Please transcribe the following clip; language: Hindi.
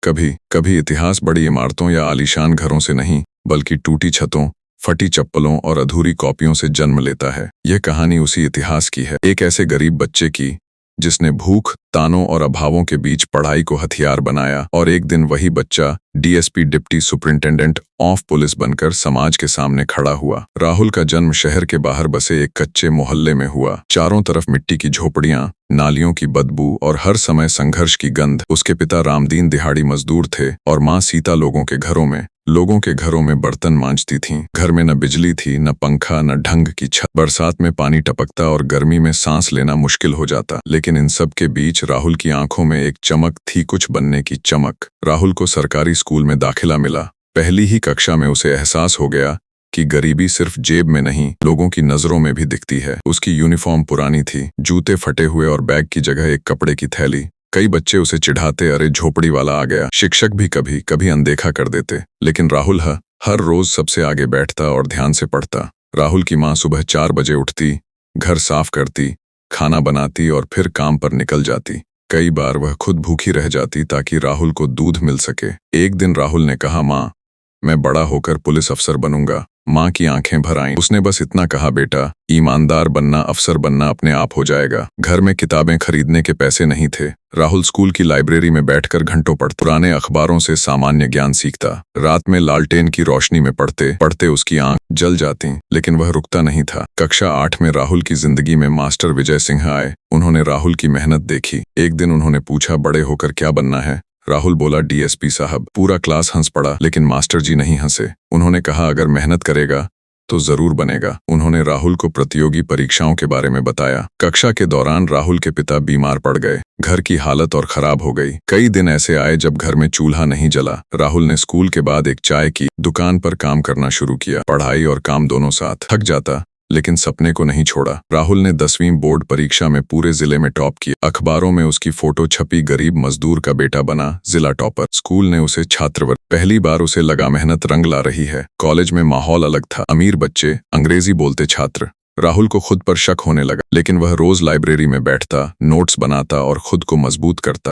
कभी कभी इतिहास बड़ी इमारतों या आलीशान घरों से नहीं, बल्कि टूटी छतों, फटी चप्पलों और अधूरी कॉपियों से जन्म लेता है। यह कहानी उसी इतिहास की है, एक ऐसे गरीब बच्चे की जिसने भूख, तानों और अभावों के बीच पढ़ाई को हथियार बनाया, और एक दिन वही बच्चा DSP deputy superintendent of police बनकर समाज के सामने खड़ा हुआ। राहुल का जन्म शहर के बाहर बसे एक कच्चे मोहल्ले में हुआ। चारों तरफ मिट्टी की झोपड़ियां, नालियों की बदबू और हर समय संघर्ष की गंध। उसके पिता रामदीन दिहाड़ी मजदूर थे और माँ सीता लोगों के घरों में बर्तन मांजती थीं। घर में न बिजली थी, न पंखा, न ढंग की छत। बरसात में पानी टपकता और गर्मी में सांस लेना मुश्किल हो जाता। लेकिन इन सब के बीच राहुल की आंखों में एक चमक थी, कुछ बनने की चमक। राहुल को सरकारी स्कूल में दाखिला मिला। पहली ही कक्षा में उसे एहसास हो गया कि गरीबी सिर्फ जेब में नहीं, लोगों की नजरों में भी दिखती है। उसकी यूनिफॉर्म पुरानी थी, जूते फटे हुए और बैग की जगह एक कपड़े की थैली। कई बच्चे उसे चिढ़ाते, अरे झोपड़ी वाला आ गया। शिक्षक भी कभी कभी अनदेखा कर देते, लेकिन राहुल हर रोज सबसे आगे बैठता और ध्यान से पढ़ता। राहुल की माँ सुबह 4 बजे उठती, घर साफ करती, खाना बनाती और फिर काम पर निकल जाती। कई बार वह खुद भूखी रह जाती ताकि राहुल को दूध मिल सके। एक दिन राहुल ने कहा, माँ, मैं बड़ा होकर पुलिस अफसर बनूंगा। माँ की आंखें भर आईं। उसने बस इतना कहा, बेटा, ईमानदार बनना, अफसर बनना अपने आप हो जाएगा। घर में किताबें खरीदने के पैसे नहीं थे। राहुल स्कूल की लाइब्रेरी में बैठकर घंटों पढ़ता, पुराने अखबारों से सामान्य ज्ञान सीखता। रात में लालटेन की रोशनी में पढ़ते पढ़ते उसकी आंख जल जाती, लेकिन वह रुकता नहीं था। कक्षा 8 में राहुल की जिंदगी में मास्टर विजय सिंह आए। उन्होंने राहुल की मेहनत देखी। एक दिन उन्होंने पूछा, बड़े होकर क्या बनना है? राहुल बोला, डीएसपी साहब। पूरा क्लास हंस पड़ा, लेकिन मास्टर जी नहीं हंसे। उन्होंने कहा, अगर मेहनत करेगा तो जरूर बनेगा। उन्होंने राहुल को प्रतियोगी परीक्षाओं के बारे में बताया। कक्षा के दौरान राहुल के पिता बीमार पड़ गए। घर की हालत और खराब हो गई। कई दिन ऐसे आए जब घर में चूल्हा नहीं जला। राहुल ने स्कूल के बाद एक चाय की दुकान पर काम करना शुरू किया। पढ़ाई और काम दोनों साथ। थक जाता, लेकिन सपने को नहीं छोड़ा। राहुल ने 10वीं बोर्ड परीक्षा में पूरे जिले में टॉप किया। अखबारों में उसकी फोटो छपी, गरीब मजदूर का बेटा बना जिला टॉपर। स्कूल ने उसे छात्रवृत्ति। पहली बार उसे लगा मेहनत रंग ला रही है। कॉलेज में माहौल अलग था। अमीर बच्चे, अंग्रेजी बोलते छात्र। राहुल को खुद पर शक होने लगा, लेकिन वह रोज लाइब्रेरी में बैठता, नोट्स बनाता और खुद को मजबूत करता।